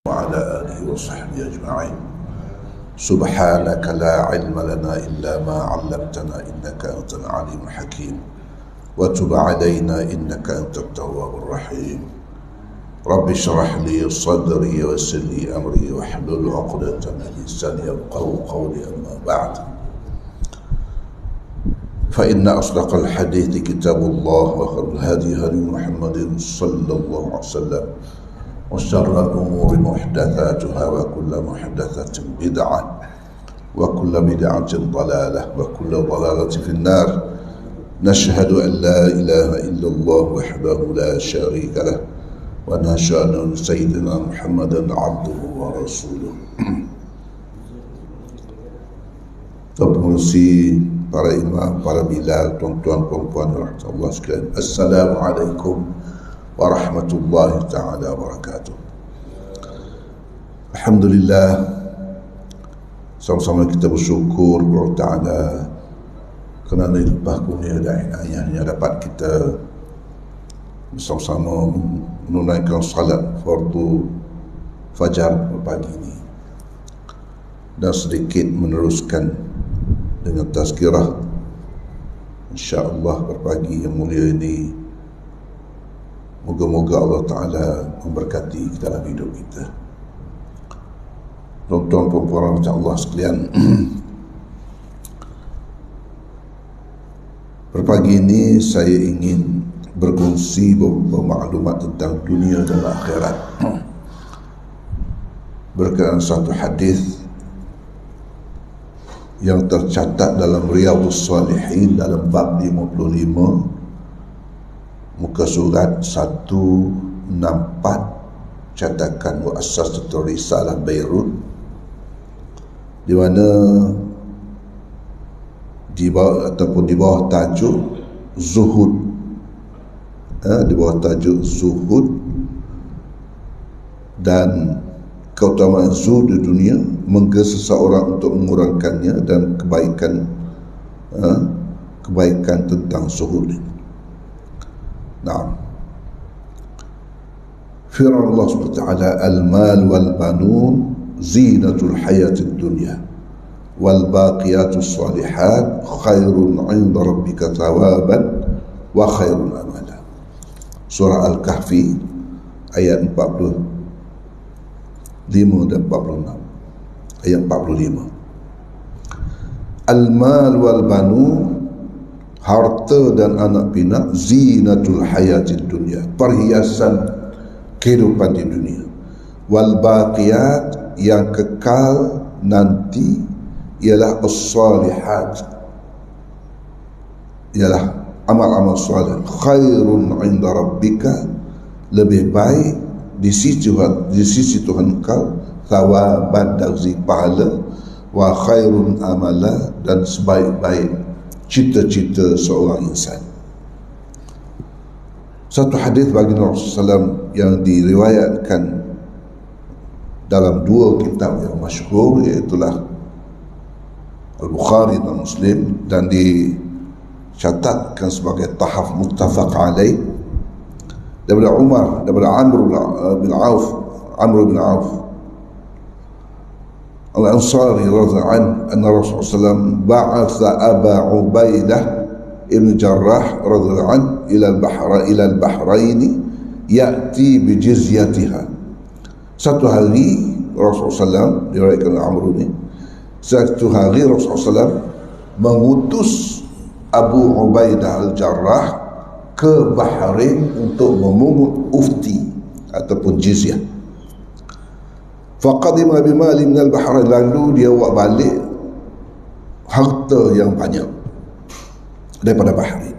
وعلى آله وصحبه أجمعين. سبحانك لا علم لنا إلا ما علمتنا إنك أنت العليم الحكيم وتب علينا إنك أنت التواب الرحيم. رب اشرح لي صدري ويسر لي أمري واحلل عقدة من لساني يفقهوا قولي. أما بعد، فإن أصدق الحديث كتاب الله وخير الهدي هدي محمد صلى الله عليه وسلم وشر الأمور محدثاتها وكل محدثة بدعة وكل بدعة ضلالة وكل ضلالة في النار. نشهد أن لا إله إلا الله وحده لا شريك له ونشهد أن سيدنا محمدا عبده ورسوله. Pengurusi, para imam, para bilal, tuan-tuan, puan-puan, rahmatullah sekalian. Assalamualaikum warahmatullahi ta'ala wabarakatuh. Alhamdulillah, sama-sama kita bersyukur kepada Ta'ala kerana limpah kurnia dan inayahnya dapat kita bersama-sama menunaikan salat fardu fajar pagi ini dan sedikit meneruskan dengan tazkirah insya-Allah berpagi yang mulia ini. Moga-moga Allah Ta'ala memberkati dalam hidup kita. Tuan-tuan dan puan-puan Allah sekalian, berpagi ini saya ingin berkongsi beberapa maklumat tentang dunia dan akhirat berkaitan satu hadis yang tercatat dalam Riyadhus Shalihin dalam bab 55 muka surat 164 cetakan Muassasatul Risalah Beirut, di mana di bawah tajuk zuhud, di bawah tajuk zuhud dan keutamaan zuhud di dunia, menggesa seseorang untuk mengurangkannya dan kebaikan tentang zuhud ini. Naam. Firman Allah Subhanahu wa ta'ala, al-mal wal banun zinatul hayatid dunya wal baqiyatus salihat khairun 'inda rabbika thawaban wa khairun amala. Surah Al-Kahfi ayat 45 dan 46. Ayat 45. Al-mal wal banun, harta dan anak pinak, zinatul hayatid dunya, perhiasan kehidupan di dunia, wal baqiyat, yang kekal nanti, ialah as-salihat, ialah amal-amal salih, khairun 'inda rabbika, lebih baik di sisi Tuhan kau, thawaban, dari pahala, wa khairun amala, dan sebaik-baik cita-cita seorang insan. Satu hadis baginda Rasulullah SAW yang diriwayatkan dalam dua kitab yang masyhur, iaitulah Al-Bukhari dan Muslim, dan dicatatkan sebagai tahaf muttafaq alaih, daripada Amr bin Auf Al-Ansari radhiyallahu anhu, anna Rasulullah SAW ba'atha Aba Ubaidah ibn Jarrah radhiyallahu anhu ila al-Bahrain ya'ti bi jizyatiha. Satu hari Rasulullah SAW, diriwayatkan Amr ini, satu hari Rasulullah SAW mengutus Abu Ubaidah al-Jarrah ke Bahrain untuk memungut ufti ataupun jizyah. Faqadima bimali minal Bahrain, lalu dia bawa balik harta yang banyak daripada Bahrain.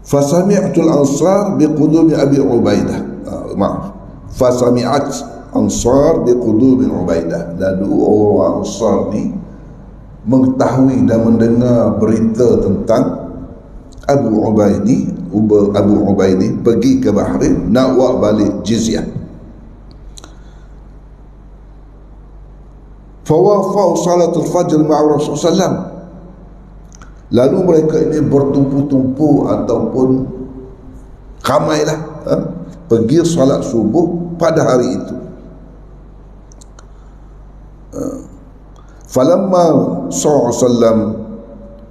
Fasami'atul ansar biqudumi Abi Ubaidah, fasami'at ansar biqudumi Ubaidah, lalu orang Ansar ni mengetahui dan mendengar berita tentang Abu Ubaidi pergi ke Bahrain nak buat balik jizyah. Fawafau salatul fajr ma'a Rasulullah, lalu mereka ini bertumpu-tumpu ataupun ramailah pergi salat subuh pada hari itu. Falamma sallallahu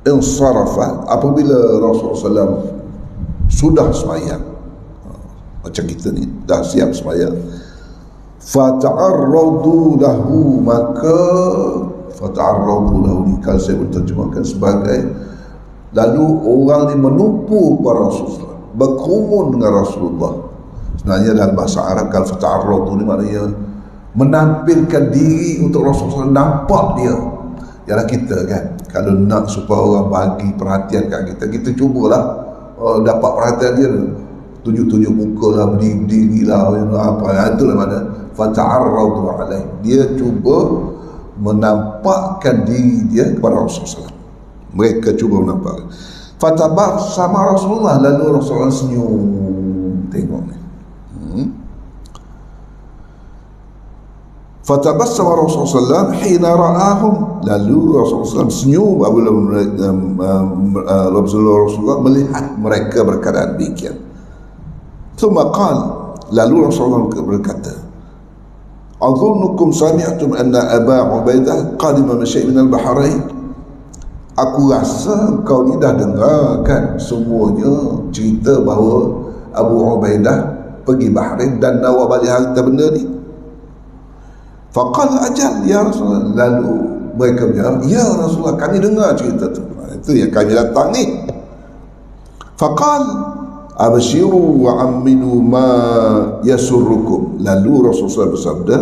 insarafa, apabila Rasulullah SAW sudah sembahyang, macam kita ni dah siap sembahyang, fata'arradu lahu, maka fata'arradu lahu ni kalau saya berterjemahkan sebagai lalu orang ni menumpu kepada Rasulullah, berkerumun dengan Rasulullah. Sebenarnya dalam bahasa Arab kalau fata'arradu ni maknanya menampilkan diri untuk Rasulullah nampak dia. Ialah kita kan, kalau nak supaya orang bagi perhatian kat kita, kita cubalah dapat perhatian dia, tunjuk-tunjuk muka lah, berdiri lah, apa, itulah mana fata'arradu alaih, dia cuba menampakkan diri dia kepada Rasulullah. Mereka cuba menampak. Fatabassama Rasulullah, lalu Rasulullah senyum tengok ni. Fatabassama Rasulullah hina ra'ahum, lalu Rasulullah senyum apabila Rasulullah melihat mereka berkeadaan demikian. Thumma qala, lalu Rasulullah berkata, "Adhunnukum sami'tum anna Aba Ubaidah qadima min syai' min al-bahrain." Aku rasa kau ni dah dengar kan semuanya cerita bahawa Abu Ubaidah pergi Bahrain dan nawa balik harta benda ni. Faqala ajal ya Rasulullah, lalu mereka berkata, ya Rasulullah, kami dengar cerita tu, itu yang kami datang ni. Faqal abshiru wa aminu ma yasurrukum, lalu Rasulullah bersabda,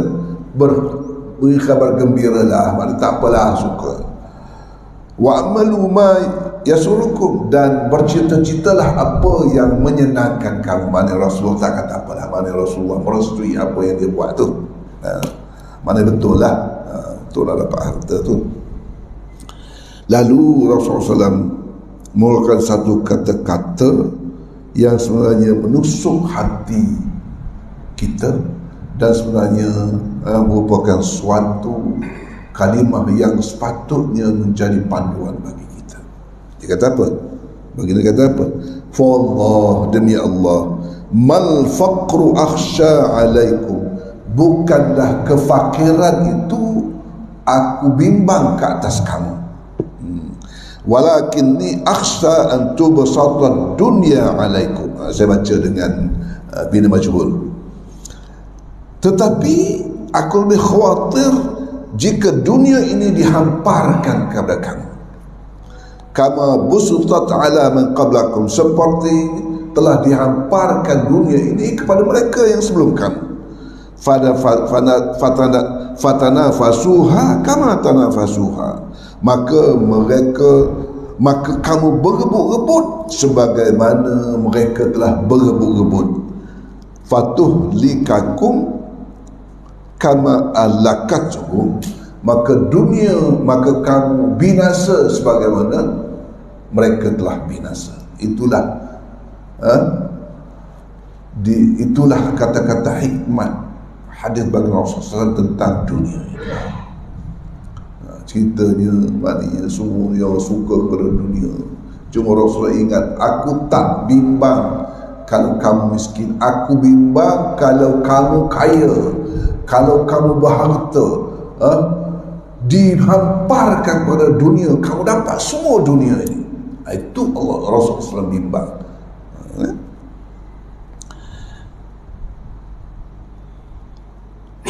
beri kabar gembiralah, maknanya tak apalah suka, wa amalu ma yasurrukum, dan bercita-citalah apa yang menyenangkan kamu. Maknanya Rasulullah tak kata apalah, maknanya Rasulullah merestui apa yang dia buat tu. Mana betul lah, betul lah dapat harta tu. Lalu Rasulullah SAW mengeluarkan satu kata-kata yang sebenarnya menusuk hati kita dan sebenarnya merupakan suatu kalimah yang sepatutnya menjadi panduan bagi kita. Dia kata apa? Baginda kata apa? Fallah, demi Allah, mal faqru akhsha alaikum, bukanlah kefakiran itu aku bimbang ke atas kamu, walakinni akhsha an tubsata dunya alaikum. Saya baca dengan bina majhul, tetapi aku lebih khawatir jika dunia ini dihamparkan kepada kamu, kama busutat ala man qablakum, seperti telah dihamparkan dunia ini kepada mereka yang sebelum kamu. Fatanafasuha kama tanafasuha, maka kamu berebut-rebut sebagaimana mereka telah berebut-rebut. Fatuhlikakum kama alakatuhum, maka kamu binasa sebagaimana mereka telah binasa. Itulah kata-kata hikmat hadis bagi Rasulullah tentang dunia ini. Ceritanya maknanya semua yang suka kepada dunia. Cuma Rasulullah ingat, aku tak bimbang kalau kamu miskin, aku bimbang kalau kamu kaya, kalau kamu berharta, dihamparkan pada dunia, kamu dapat semua dunia ini. Itu Allah Rasulullah bimbang.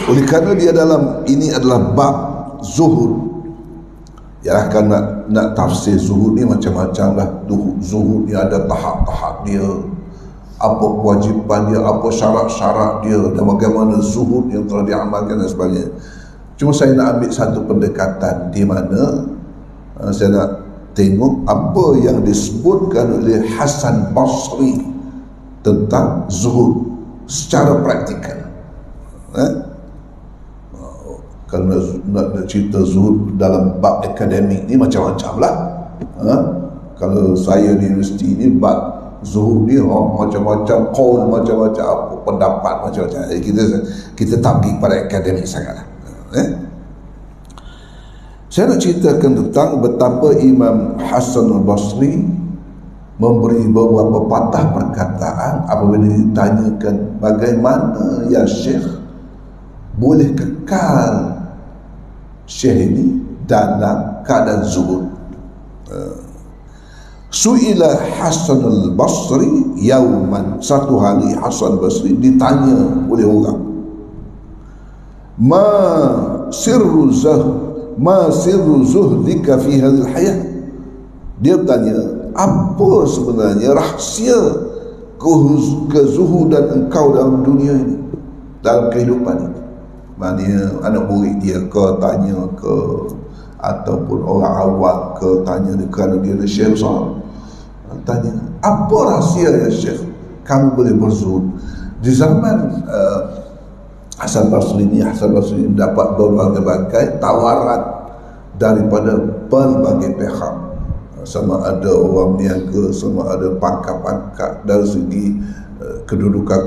Oleh kerana dia dalam ini adalah bab zuhud. Ya kan, nak tafsir zuhud ni macam-macam lah. Zuhud ni ada tahap-tahap dia, apa kewajipan dia, apa syarat-syarat dia, dan bagaimana zuhud yang telah diamalkan dan sebagainya. Cuma saya nak ambil satu pendekatan di mana saya nak tengok apa yang disebutkan oleh Hasan Basri tentang zuhud secara praktikal. Kalau nak cerita zuhud dalam bab akademik ni macam-macam lah. Kalau saya di universiti ni bab zuhud ni macam-macam qaul, macam-macam apa pendapat, macam-macam. Kita tak pergi pada akademik sangatlah. Saya nak ceritakan tentang betapa Imam Hasan al-Basri memberi beberapa patah perkataan apabila ditanyakan bagaimana ya Syekh boleh kekal Syekh ini dalam keadaan zuhud. Su'ila Hasan al-Basri yauman, satu hari Hasan al-Basri ditanya oleh orang, ma sirru zuhdika fi hadhil hayat. Dia bertanya, apa sebenarnya rahsia kezuhudan engkau dalam dunia ini, dalam kehidupan ini? Maknanya anak murid dia ke tanya ke, ataupun orang awam ke tanya dia, kerana dia ada Syekh besar, tanya, apa rahsia ya Syekh kamu boleh berzuhud? Di zaman Hasan Basri ini dapat berbagai tawaran daripada pelbagai pihak, sama ada orang niaga, sama ada pangkat-pangkat, dari segi kedudukan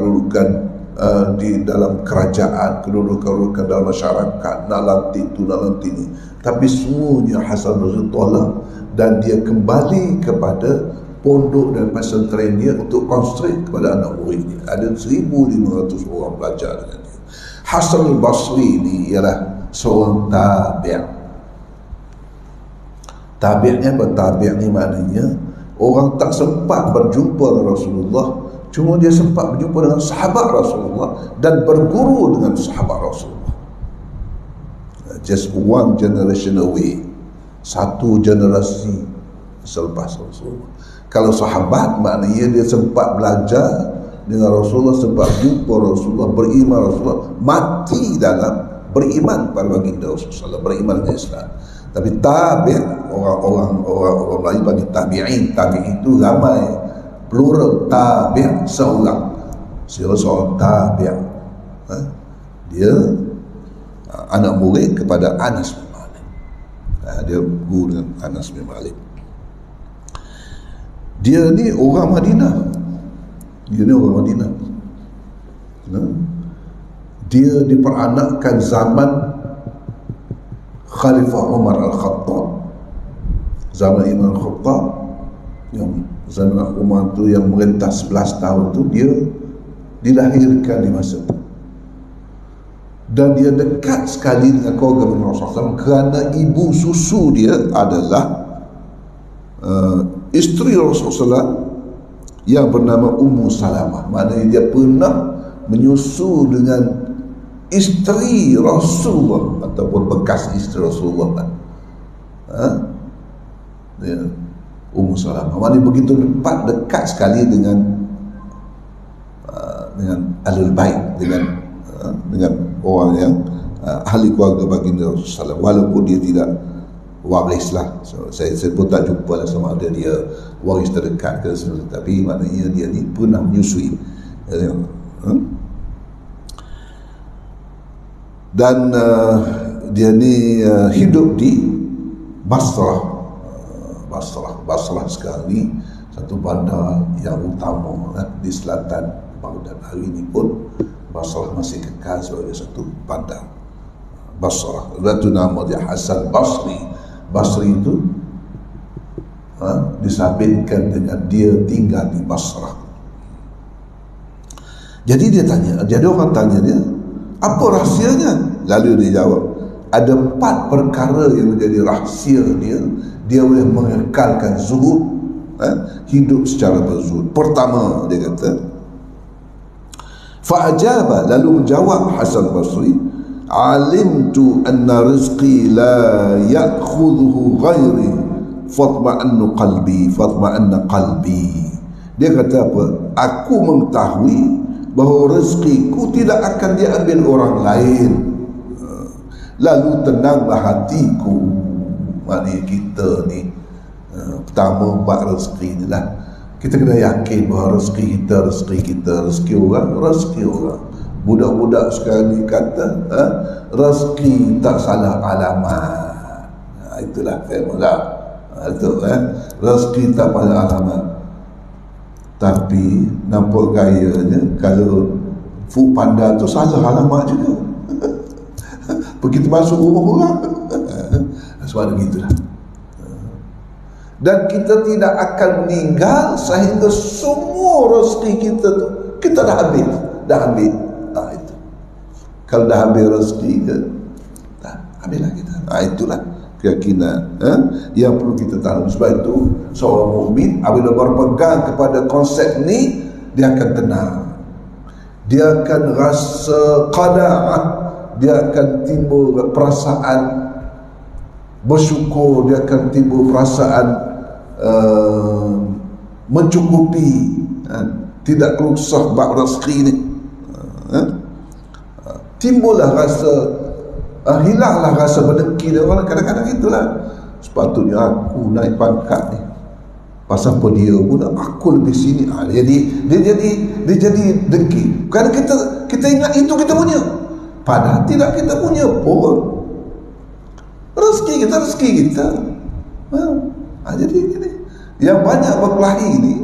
di dalam kerajaan, kedudukan dalam masyarakat, nak lantik tu, nak lantik ni. Tapi semuanya Hasan Basri tolak, dan dia kembali kepada pondok dan pesantren dia untuk konsentrate kepada anak muridnya. Ada 1,500 orang belajar dengan dia. Hasan al-Basri ini ialah seorang tabi'. Tabi'nya bertabi' ni maknanya orang tak sempat berjumpa dengan Rasulullah, cuma dia sempat berjumpa dengan sahabat Rasulullah dan berguru dengan sahabat Rasulullah. Just one generation away, satu generasi selepas Rasulullah. Kalau sahabat maknanya dia sempat belajar dengan Rasulullah, sempat jumpa Rasulullah, beriman Rasulullah, mati dalam beriman pada baginda Rasulullah, beriman dengan Islam. Tapi tabi', orang lain bagi tabi'in. Tabi'in itu ramai, plural. Tabi' seorang tabi', dia anak murid kepada Anas bin Malik. Dia guru dengan Anas bin Malik. Dia ni orang Madinah. Dia diperanakkan zaman Khalifah Umar Al-Khattab, zaman Imam Al-Khattab, yang zaman Umar tu yang merintah 11 tahun tu, dia dilahirkan di masa itu. Dan dia dekat sekali dengan keluarga Rasulullah SAW kerana ibu susu dia adalah isteri Rasulullah SAW yang bernama Ummu Salamah. Maknanya dia pernah menyusu dengan isteri Rasulullah ataupun bekas isteri Rasulullah. Dia Ummu Salamah. Maknanya begitu dekat sekali dengan Ahlul Bait, dengan orang yang ahli keluarga baginda Rasulullah SAW, walaupun dia tidak waris lah. Saya pun tak jumpa lah sama ada dia waris terdekat ke semua, tapi maknanya dia ni pernah menyusui. Dan dia ni hidup di Basrah. Basrah sekarang ni satu bandar yang utama di selatan Baghdad. Hari ini pun Basrah masih kekal sebagai satu bandar. Basrah, itu nama dia Hasan Basri. Basri itu disabitkan dengan dia tinggal di Basrah. Jadi orang tanya dia, apa rahsianya? Lalu dia jawab, ada 4 perkara yang menjadi rahsia dia boleh mengekalkan zuhud, hidup secara berzuhud. Pertama, dia kata, fa'ajaba, lalu menjawab Hasan Basri, alimtu anna rizqi la ya'khudhuhu ghairi fatma'anna qalbi. Dia kata apa? Aku mengetahui bahawa rezekiku tidak akan diambil orang lain, lalu tenanglah hatiku. Maknanya kita ni pertama bab rezeki ni lah, kita kena yakin bahawa rezeki kita, rezeki orang. Budak-budak sekarang ni kata rezeki tak salah alamat. Itulah formula. Rezeki tak salah alamat. Tapi nampak gayanya kalau Food Panda tu salah alamat juga. Begitu masuk rumah orang sebab begitulah. Dan kita tidak akan meninggal sehingga semua rezeki kita tu kita dah habis. Itu. Kalau dah habis rezeki kita, habislah kita. Itulah keyakinan yang perlu kita tahu. Sebab itu seorang mukmin apabila berpegang kepada konsep ni, dia akan tenang, dia akan rasa qanaah, dia akan timbul perasaan bersyukur, dia akan timbul perasaan mencukupi, tidak kelusah bab rezeki ni. Timbullah rasa hilanglah rasa berdengki dia. Orang kadang-kadang itulah, sepatutnya aku naik pangkat ni, pasal apa dia pun aku lebih sini. Dia jadi dengki. Kerana kita ingat itu kita punya, padahal tidak kita punya pun. Rezeki kita. Jadi gini, yang banyak berkelahi ni,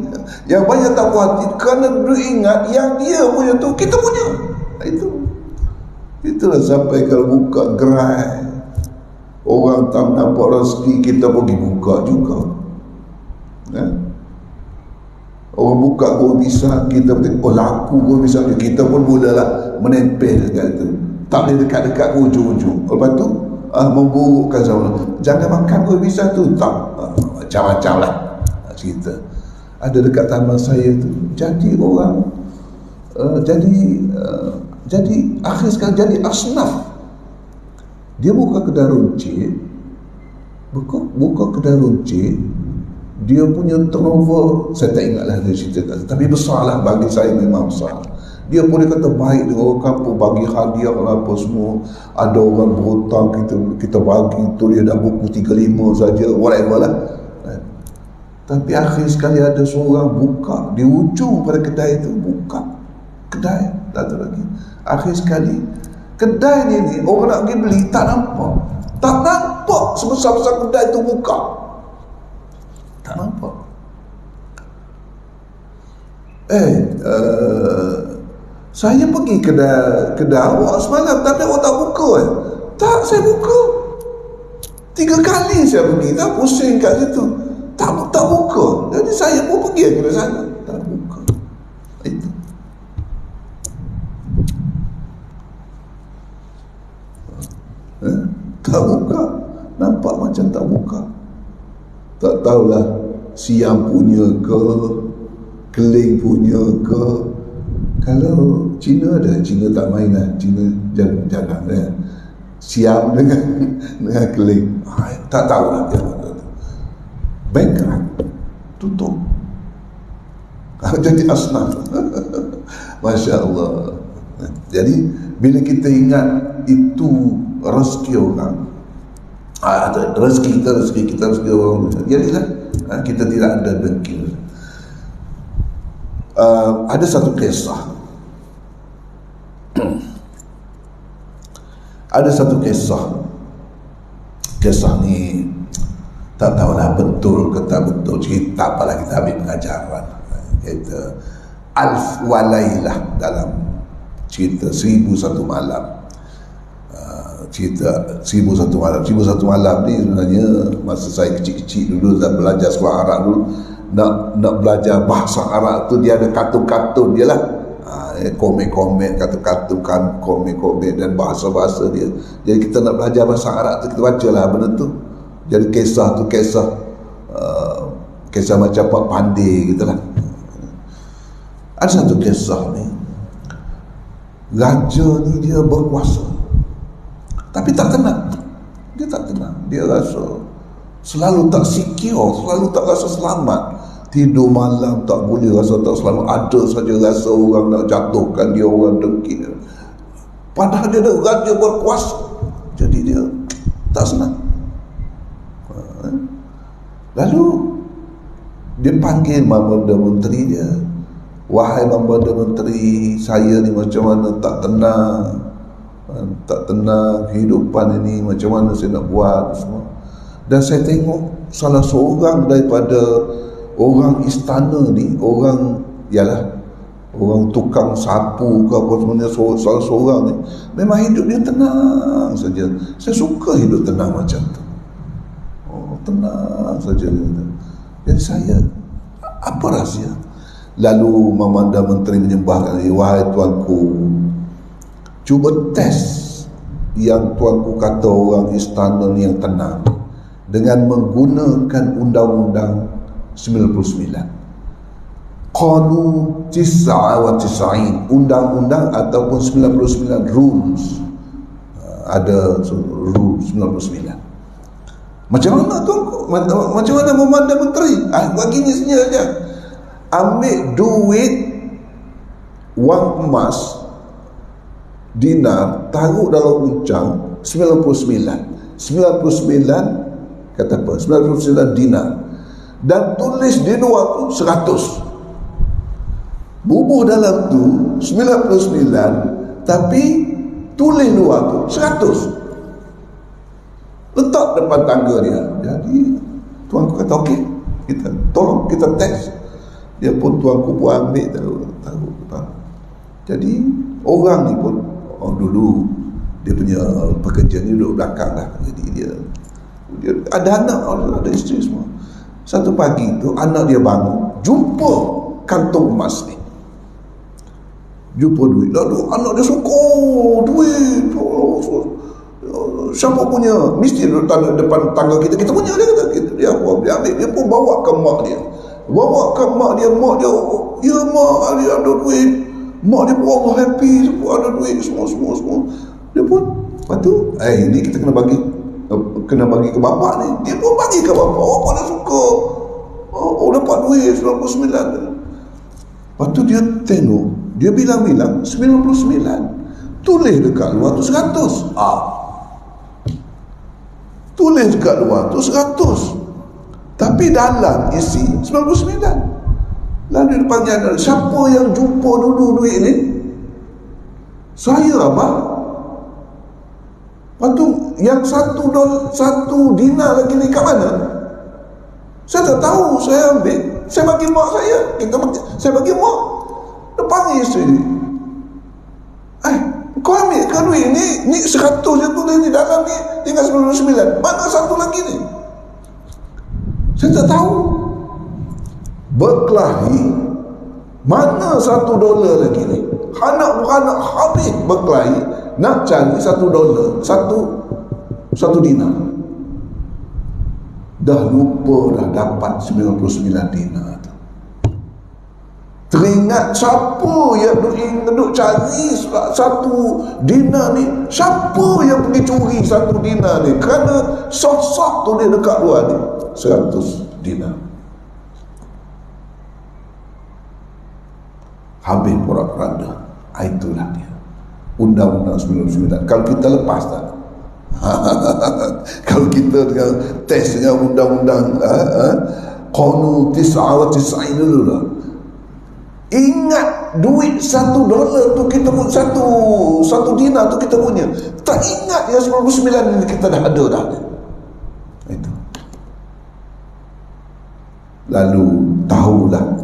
yang banyak tak puas hati kerana dia ingat yang dia punya tu kita punya. Itulah sampai kalau buka gerai, orang tak nampak rezeki, kita pergi buka juga. Orang buka gua bisa, kita tengok laku gua bisa, kita pun mulalah menempel dekat itu. Tak boleh dekat-dekat ujung-ujung. Lepas tu memburukkan sama. Jangan makan gua bisa tu, tak. Macam-macam lah cerita. Ada dekat taman saya tu, jadi orang jadi akhir sekali jadi asnaf. Dia buka kedai runcit, buka kedai runcit, dia punya turnover saya tak ingatlah dia cerita, tapi besar lah, bagi saya memang besar. Dia pun dia kata baik dengan orang kampung, bagi hadiah lah apa semua. Ada orang berhutang, kita bagi tu dia dah buku 35 saja, whatever lah. Tapi akhir sekali ada seorang buka di ujung pada kedai itu, buka kedai tak ada lagi. Akhir sekali kedai ni orang nak pergi beli tak nampak sebesar-besar kedai itu buka, tak nampak. Saya pergi kedai awak semalam, tapi awak tak buka. Tak, saya buka 3 kali saya pergi, tak pusing kat situ, tak buka. Jadi saya pun pergi ke sana, tak buka. Itu tak buka, nampak macam tak buka. Tak tahulah siam punya ke, keling punya ke. Kalau Cina ada, Cina tak main lah, Cina jarang lah siam dengan keling. Tak tahulah dia bankrupt, tutup, jadi asnaf. Masya Allah. Jadi bila kita ingat itu rezeki orang, rezeki kita rezeki orang, jadilah kita tidak ada dengki. Ada satu kisah, kisah ni tak tahulah betul ke tak betul, cerita apalah, kita ambil pengajaran. Kita Alf Walailah dalam cerita 1001 malam. Cerita 1001 malam. 1001 malam ni sebenarnya masa saya kecil-kecil dulu, saya belajar sekolah Arab dulu, nak belajar bahasa Arab tu dia ada kartun-kartun dia lah. Komik-komik, kartun-kartun, komik-komik dan bahasa-bahasa dia. Jadi kita nak belajar bahasa Arab tu, kita baca lah benda tu. Jadi kisah tu kisah macam Pak Pandey gitu lah. Ada satu kisah ni, raja ni dia berkuasa, tapi tak tenang. Dia tak tenang, dia rasa selalu tak secure, selalu tak rasa selamat. Tidur malam tak boleh rasa tak selamat, ada saja rasa orang nak jatuhkan dia, orang dengki dia. Padahal dia dah raja berkuasa, jadi dia tak senang. Lalu dia panggil Perdana Menteri dia, wahai Perdana Menteri, saya ni macam mana tak tenang kehidupan ini, macam mana saya nak buat semua. Dan saya tengok salah seorang daripada orang istana ni, orang tukang sapu ke apa sebenarnya, salah seorang ni memang hidup dia tenang saja. Saya suka hidup tenang macam tu. Tenang saja. Jadi saya, apa rahsia? Lalu Memanda Menteri menyembahkan, wahai tuanku, cuba test yang tuanku kata orang istana ni yang tenang dengan menggunakan undang-undang 99. Qalu 99, undang-undang ataupun 99 rules. Ada rule 99. Macam mana tuanku? Macam mana Memanda Menteri? Baginya saja. Ambil duit wang emas dinar, taruh dalam uncang 99 kata apa? 99 dinar, dan tulis di luar tu 100. Bubuh dalam tu 99, tapi tulis luar tu 100. Letak depan tangga dia. Jadi tuanku kata okey, tolong kita test. Dia pun tuanku pun ambil taruh. Jadi orang ni pun dulu dia punya pekerja ni duduk belakang lah. Jadi dia ada anak, ada isteri semua. Satu pagi tu anak dia bangun, jumpa kantong emas ni, jumpa duit. Lalu anak dia sokong duit. Siapa punya? Mesti depan tangga kita punya. Dia kata dia ambil. Dia pun bawa ke mak dia. Mak dia, ya mak, dia ada duit. Mak dia pun Allah happy, ada duit semua. Dia pun, lepas tu, ini kita kena bagi ke bapak ni. Dia pun bagi ke bapak. Bapak dia suka. Dapat duit 99. Lepas tu dia tengok, dia bilang 99. Tulis dekat luar tu 100. Tulis dekat luar tu 100. Tapi dalam isi 99. Lalu dia panggil, siapa yang jumpa dulu duit ni? Saya, abang. Lepas tu yang $1 dinar lagi ni kat mana? Saya tak tahu. Saya ambil, saya bagi mak saya. Saya bagi mak. Dia panggil isteri ni, kau ambil ke duit ni 100 je tulis ni, dalam ni tinggal 99. Mana satu lagi ni? Saya tak tahu. Berkelahi, mana $1 lagi ni? Anak-anak habis berkelahi nak cari $1, satu dinar. Dah lupa dah dapat 99 dinar. Teringat siapa yang duduk cari satu dinar ni, siapa yang pergi curi satu dinar ni, kerana sok-sok tulis dekat luar ni 100 dinar. Habis porak-poranda. Itulah dia undang-undang 99. Kalau kita lepas tak? Kalau kita dengan test dengan undang-undang Qanun 99 dulu lah. Ingat duit $1 tu kita pun satu dinar tu kita punya. Tak ingat yang 99 ni kita dah ada dah. Itu. Lalu tahulah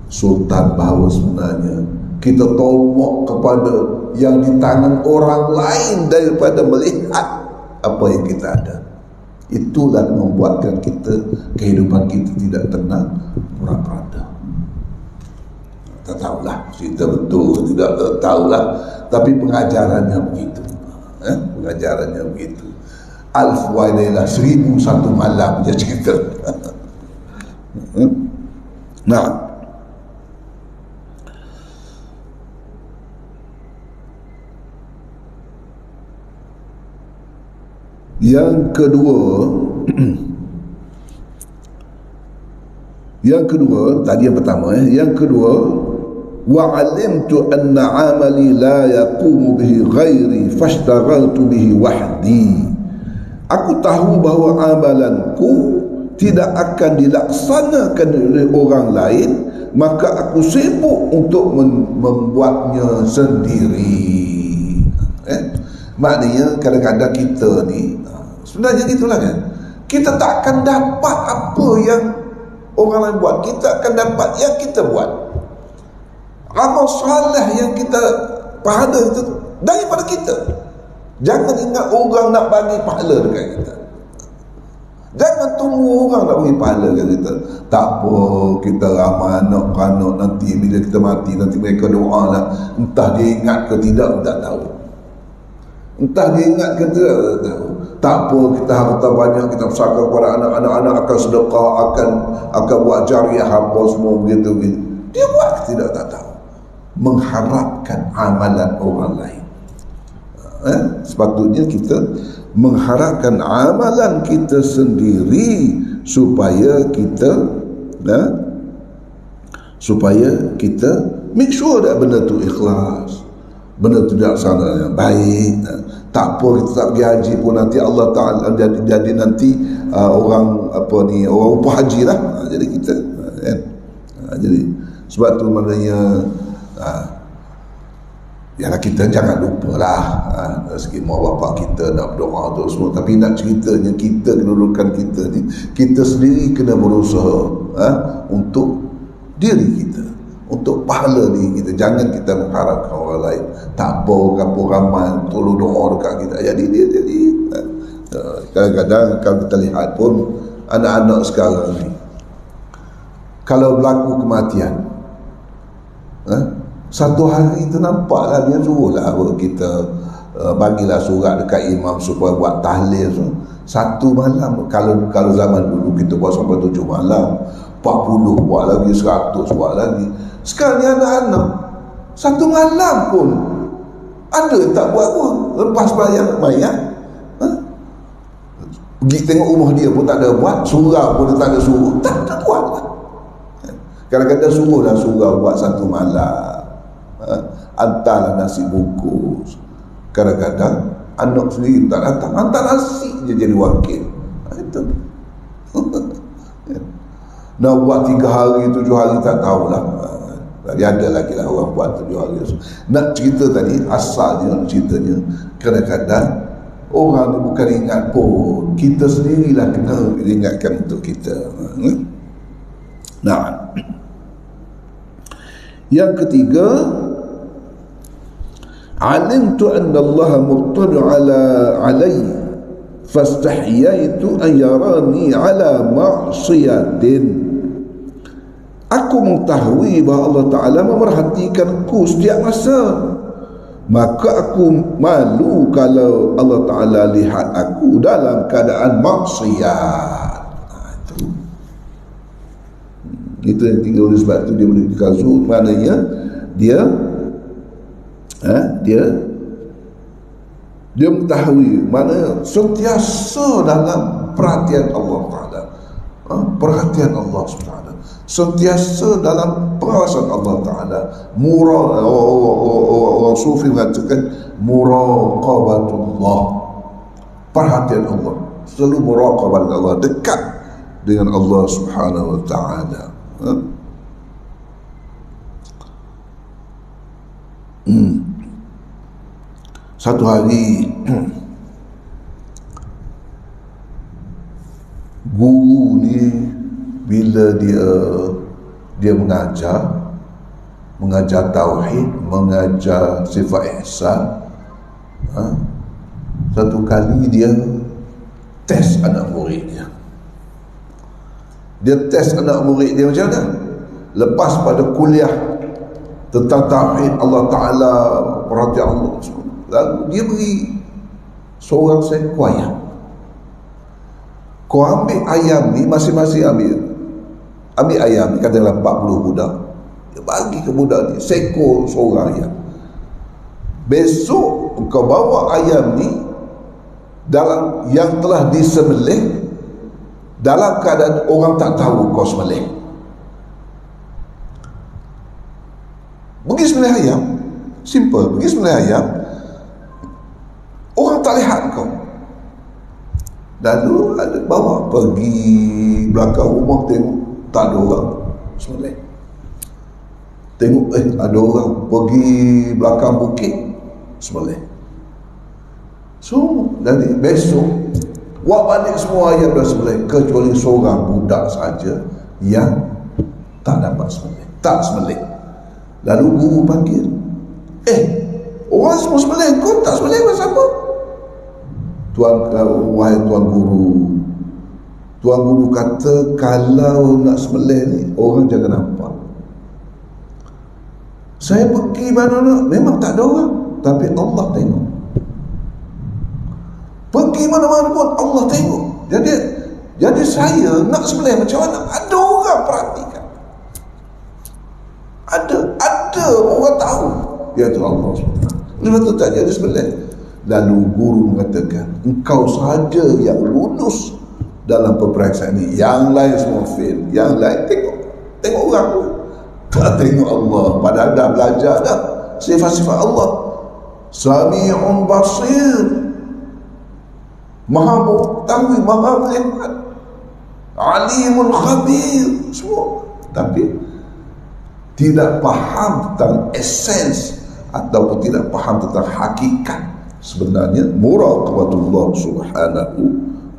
Sultan bahawa sebenarnya kita tomok kepada yang di tangan orang lain daripada melihat apa yang kita ada. Itulah membuatkan kehidupan kita tidak tenang, porak-poranda. Tak tahulah cerita betul tidak tahulah, tapi pengajarannya begitu. Pengajarannya begitu. Alf wa lailah, 1001 malam dia cerita. Nah, yang kedua tadi yang pertama, yang kedua, wa alimtu anna amali la yaqumu bihi ghairi fashtaghaltu bihi wahdi. Aku tahu bahawa amalanku tidak akan dilaksanakan oleh orang lain, maka aku sibuk untuk membuatnya sendiri. Maknanya kadang-kadang kita ni sebenarnya itulah kan, kita tak akan dapat apa yang orang lain buat, kita akan dapat yang kita buat. Amal soleh yang kita pahala itu daripada kita. Jangan ingat orang nak bagi pahala dekat kita. Jangan tunggu orang nak bagi pahala kat kita. Tak apa, kita ramai anak-anak, nanti bila kita mati, nanti mereka doa lah. Entah dia ingat ke tidak, tak tahu. Entah dia ingat ke tidak, tak tahu. Tak apa, kita harta banyak, kita usahakan kepada anak-anak akan sedekah, akan buat jariah apa semua begitu. Dia buat ke tidak, tak tahu. Mengharapkan amalan orang lain. Sepatutnya kita mengharapkan amalan kita sendiri supaya kita make sure that benda tu ikhlas, benda tu dilaksana yang baik. Tak apa kita tak pergi haji pun nanti Allah Ta'ala jadi nanti orang upah haji lah. Jadi kita jadi sebab tu maknanya yalah, kita jangan lupa lah sikit mak bapak kita nak berdoa tu semua, tapi nak ceritanya kita, kedudukan kita ni, kita sendiri kena berusaha untuk diri kita, untuk pahala diri kita. Jangan kita mengharapkan orang lain. Tak apa kapur ramai tolong doa dekat kita, jadi kadang-kadang kalau kita lihat pun anak-anak sekarang ni, kalau berlaku kematian, satu hari tu nampaklah dia suruhlah kita bagilah surat dekat imam supaya buat tahlil tu. Satu malam, kalau zaman dulu kita buat sampai 7 malam, 40 buat lagi, 100 buat lagi. Sekarang ni anak-anak satu malam pun ada yang tak buat pun. Lepas bayang pergi tengok rumah dia pun tak ada buat, surau pun dia tak ada suruh, tak buat lah. Kadang-kadang surau buat satu malam, hantarlah nasi bungkus. Kadang-kadang anak sendiri tak datang, hantar nasi je jadi wakil. Itu nak buat 3 hari 7 hari tak tahulah. Tapi ada lagi lah orang buat 7 hari. Nak cerita tadi, asalnya ceritanya kadang-kadang orang ni bukan ingat pun, kita sendirilah kena ingatkan untuk kita. Nah, yang ketiga, alimtu anna Allah muttali' alayya fastahyaitu an yarani ala ma'siyatin. Aku mengetahui bahawa Allah Ta'ala memerhatikanku setiap masa, maka aku malu kalau Allah Ta'ala lihat aku dalam keadaan maksiat. Itu yang tinggal oleh sebab itu dia boleh dikazut, maknanya dia mengetahui, mana sentiasa dalam perhatian Allah Ta'ala, perhatian Allah SWT, sentiasa dalam pengawasan Allah Ta'ala. Orang sufi mengatakan muraqabatullah, perhatian Allah, selalu muraqabat Allah, dekat dengan Allah Subhanahu Wa Ta'ala. Satu hari guru ni bila dia mengajar tauhid, mengajar sifat ihsan, satu kali dia test anak muridnya. Dia test anak murid dia macam mana? Lepas pada kuliah tentang tauhid Allah Ta'ala, perhatian Allah, lalu dia beri seorang seekor ayam. Kau ambil ayam ni, masing-masing ambil ayam ni, katakanlah 40 budak, dia bagi ke budak ni seekor seorang ayam. Besok kau bawa ayam ni dalam yang telah disembelih, dalam keadaan orang tak tahu kau sembelih. Pergi sembelih ayam, simple, pergi sembelih ayam, orang tak lihat kau. Lalu ada bawa pergi belakang rumah, tengok tak ada orang sembelih. Tengok ada orang, pergi belakang bukit sembelih. So dari besok buat balik semua ayam dah sembelih, kecuali seorang budak saja yang tak dapat sembelih, tak sembelih. Lalu guru panggil, orang semua sembelih, kau tak sembelih, pasal apa? Wahai tuan guru, Tuan Guru kata kalau nak sembelih ni orang jangan nampak. Saya pergi mana-mana memang tak ada orang, tapi Allah tengok. Pergi mana-mana pun Allah tengok. Jadi saya nak sembelih macam mana? Ada orang perhatikan. Ada orang tahu. Iaitu Allah SWT. Lepas tu tak jadi sembelih. Lalu guru mengatakan, engkau sahaja yang lulus dalam peperiksaan ini. Yang lain semua fail. Yang lain tengok orang pun. Tak tengok Allah. Padahal dah belajar dah sifat-sifat Allah. Sami'un basir, Maha mengetahui, Maha melihat, Alimul khabir, semua. Tapi tidak faham tentang esens ataupun tidak faham tentang hakikat sebenarnya muraqabatullah subhanahu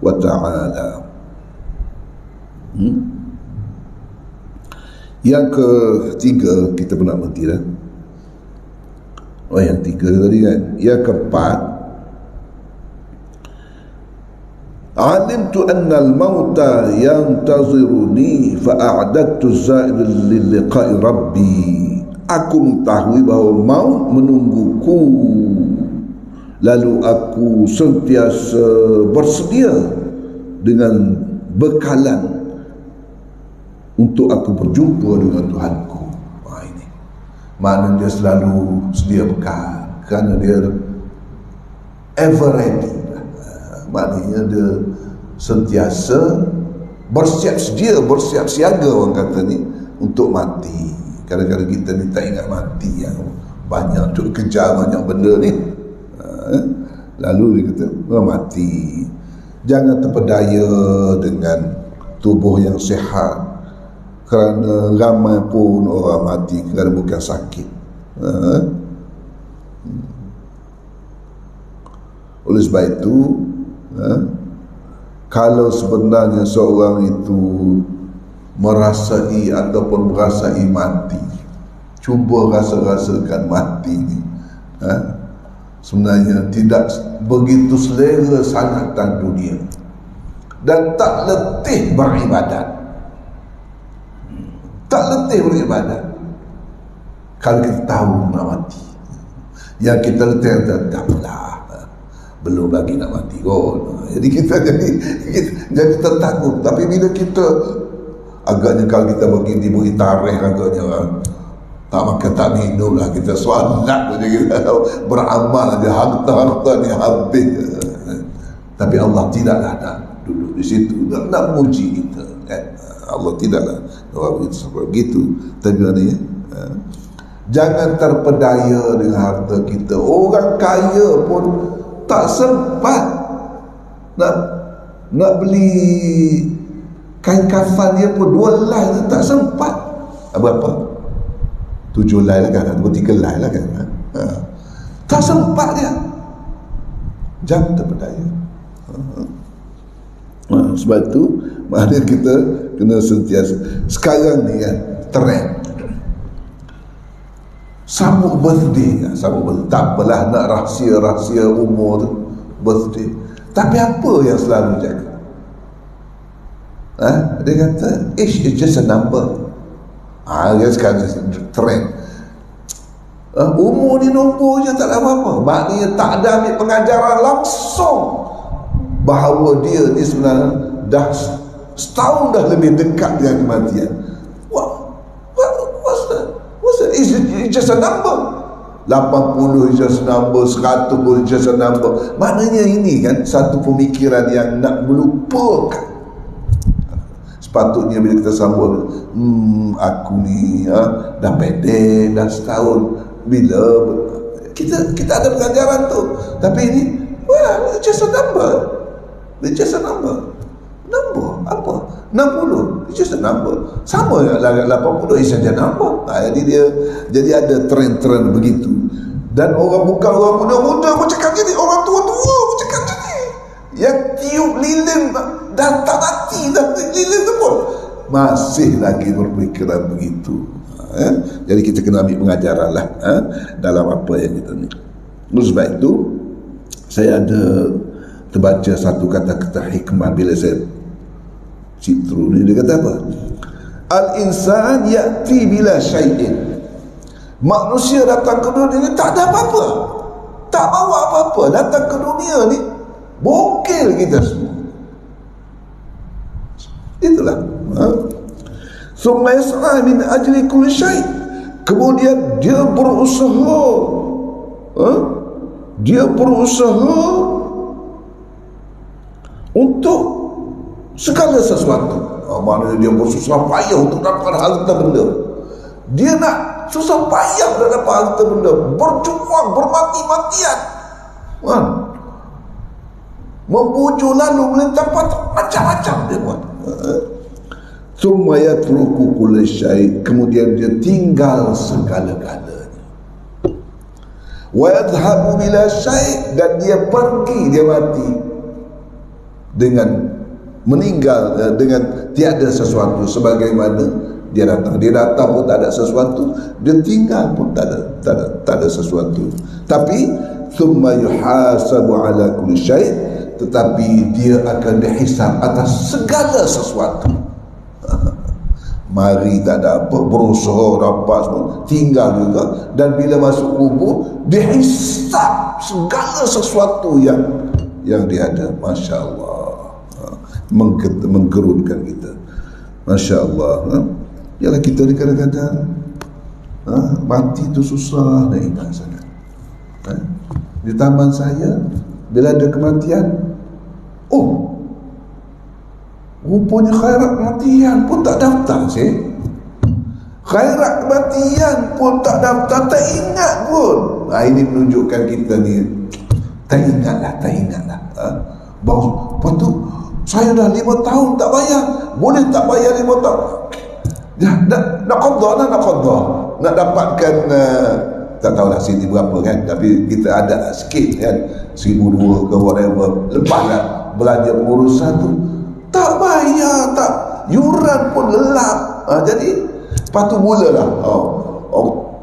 wa ta'ala. Yang ketiga, kita pernah berhenti dah. Yang tiga tadi kan. Yang keempat, alimtu anna al-mauta yantaziruni fa'a'adadtu za'il liqa'i rabbi. Aku mengetahui bahawa maut menungguku, lalu aku sentiasa bersedia dengan bekalan untuk aku berjumpa dengan Tuhanku. Ini maknanya dia selalu sedia bekal, kerana dia ever ready. Maknanya dia sentiasa bersiap siaga, orang kata ni, untuk mati. Kadang-kadang kita ni tak ingat mati, yang banyak untuk kejar banyak benda ni. Lalu dia kata mati. Jangan terpedaya dengan tubuh yang sihat, kerana ramai pun orang mati kerana bukan sakit. Oleh sebab itu, kalau sebenarnya seorang itu merasai ataupun merasai mati, cuba rasa-rasakan mati ni, sebenarnya tidak begitu selera sangat dalam dunia dan tak letih beribadat. Tak letih beribadat kalau kita tahu nak mati. Yang kita letih, tak apalah, belum lagi nak mati kot. Jadi kita jadi tertakut. Tapi bila kita agaknya, kalau kita beri tarikh agaknya, tak makan tak minum lah, kita solat saja, kita beramal aja, harta ni habis. Tapi Allah tidaklah nak duduk di situ nak muji kita, kan? Allah tidaklah begitu. Tapi maknanya jangan terpedaya dengan harta kita. Orang kaya pun tak sempat nak beli kain kafan dia pun 2 lai tu tak sempat. Berapa? 7 lai lah kan, 3 lai lah kan. Tak sempat dia. Jangan terpedaya. Sebab itu maknanya kita kena sentiasa. Sekarang ni kan trend sambut birthday kan? Sambut birthday. Tak apalah nak rahsia umur tu, birthday. Tapi apa yang selalu jaga? Dia kata age is just a number. Dia sekarang trend, umur ni nombor je, tak ada apa-apa. Maknanya tak ada ambil pengajaran langsung bahawa dia ni sebenarnya dah setahun dah lebih dekat dengan kematian. What's that? It's just a number. 80 is just a number, 100 pun just a number. Maknanya ini kan satu pemikiran yang nak melupakan. Sepatutnya bila kita sambut, aku ni dah pendek, dah setahun. Bila kita ada pengajaran tu. Tapi ini, it's just a number. It's just a number. Number apa? 60, it's just a number. Sama 80 is saja number. Jadi ada trend-trend begitu. Dan bukan orang muda-muda pun cakap gini, orang tua-tua pun cakap gini. Yang tiup lilin dah tak mati, dah lilin tu pun masih lagi berfikiran begitu. Jadi kita kena ambil pengajaran lah dalam apa yang kita ni. Oleh sebab itu, saya ada terbaca satu kata-kata hikmah bila saya Citru ni dia kata apa? Al-insan ya'ti bila syai'in. Manusia datang ke dunia ni tak ada apa-apa, tak bawa apa-apa. Datang ke dunia ni bongkil kita semua. Itulah. Summa yas'a min ajli kulli syai'. Kemudian dia berusaha, dia berusaha untuk segala sesuatu. Maknanya dia bersusah payah untuk dapat harta benda. Dia nak susah payah untuk dapat harta benda, berjuang, bermati-matian, membujuk lalu melintang patah, macam-macam dia buat. Tsumma yatruku kulli syai', kemudian dia tinggal segala-galanya. Wa yadhhabu bila syai', dan dia pergi, dia mati dengan meninggal dengan tiada sesuatu. Sebagaimana dia datang pun tak ada sesuatu, dia tinggal pun tak ada sesuatu. Tapi thumma yuhasabu ala kulli syai', tetapi dia akan dihisab atas segala sesuatu. Mari tak ada apa, berusaha dapat semua, tinggal juga, dan bila masuk kubur dihisab segala sesuatu yang dia ada. Masya Allah, menggerunkan kita. Masya Allah. Yalah, kita ni kadang-kadang mati tu susah nak ingat sangat. Di taman saya bila ada kematian, rupanya khairat kematian pun tak daftar sih. Khairat kematian pun tak daftar, tak ingat pun. Ini menunjukkan kita ni tak ingatlah. Bahawa lepas tu saya dah 5 tahun tak bayar. Boleh tak bayar 5 tahun? Nak qadha, nak dapatkan tak tahulah sini berapa kan, tapi kita ada sikit kan, 1,200 ke whatever. Lepaslah belanja pengurusan tu, tak bayar, tak yuran pun lelap. Jadi lepas tu mulalah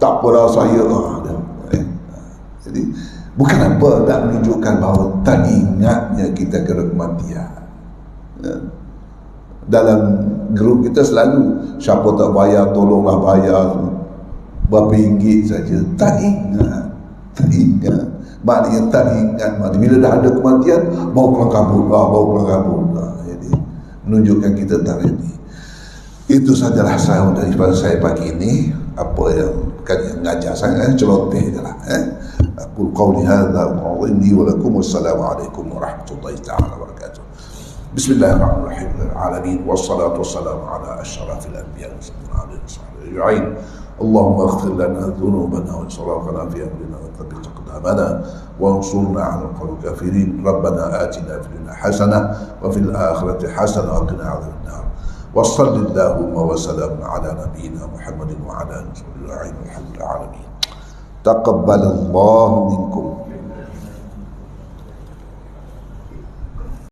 tak apalah saya. Jadi bukan apa, nak menunjukkan bahawa tak ingatnya kita ke kematian. Dalam grup kita selalu, siapa tak bayar tolonglah bayar, berapa ringgit saja. Tak ingat. Maknanya tak ingat. Maknanya bila dah ada kematian, bawa pulang kabur. Jadi menunjukkan kita tak ready. Itu sajalah saya daripada saya pagi ini. Apa yang kan yang ngajar sangat celoteh je lah. Aku qauli hadza wa inni wa lakum, wassalamualaikum warahmatullahi taala wabarakatuh. Bismillahirrahmanirrahim. Alamin wassalatu wassalamu ala asyrafil anbiya wa sallallahu ajma'in. Allahumma ighfir lana dhunubana wa israfana fi amrina wa thabbit aqdamana وانصرنا على القوم الكافرين. ربنا آتنا في الدنيا حسنة وفي الآخرة حسنة وقنا عذاب النار. وصل اللهم وسلم على نبينا محمد وعلى آله وصحبه أجمعين والحمد لله العالمين. تقبل الله منكم